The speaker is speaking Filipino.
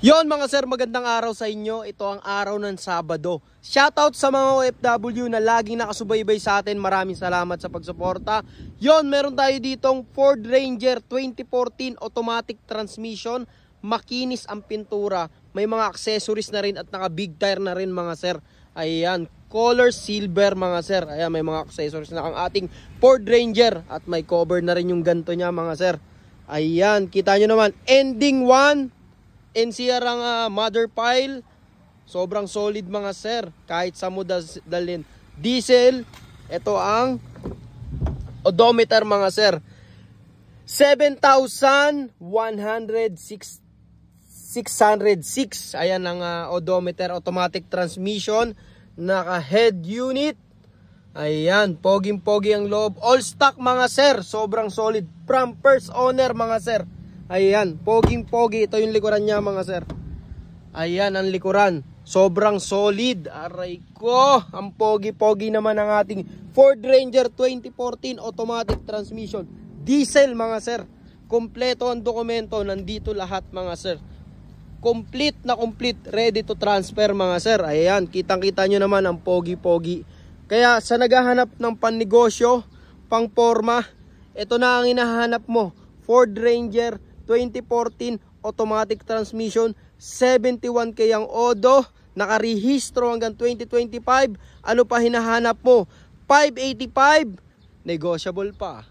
Yon mga sir, magandang araw sa inyo. Ito ang araw ng Sabado. Shoutout sa mga OFW na laging nakasubaybay sa atin. Maraming salamat sa pagsuporta. Yon, meron tayo ditong Ford Ranger 2014 automatic transmission. Makinis ang pintura. May mga accessories na rin at naka big tire na rin mga sir. Ayan, color silver mga sir. Ayan, may mga accessories na ang ating Ford Ranger. At may cover na rin yung ganto niya mga sir. Ayan, kita nyo naman. Ending 1. NCR ang mother pile. Sobrang solid mga sir. Kahit sa mo dalhin. Diesel. Ito ang odometer mga sir. 7,606. Ayan ang odometer. Automatic transmission. Naka head unit. Ayan. Poging-pogi ang loob. All stock mga sir. Sobrang solid. From first owner mga sir. Ayan, poging-pogi. Ito yung likuran niya mga sir. Ayan ang likuran. Sobrang solid. Aray ko. Ang pogi-pogi naman ang ating Ford Ranger 2014 automatic transmission. Diesel mga sir. Kompleto ang dokumento. Nandito lahat mga sir. Complete na complete. Ready to transfer mga sir. Ayan, kitang-kita nyo naman ang pogi-pogi. Kaya sa naghahanap ng pannegosyo, pang forma, ito na ang hinahanap mo. Ford Ranger 2014 automatic transmission, 71K ang odo, nakarehistro hanggang 2025. Ano pa hinahanap mo? 585, negotiable pa.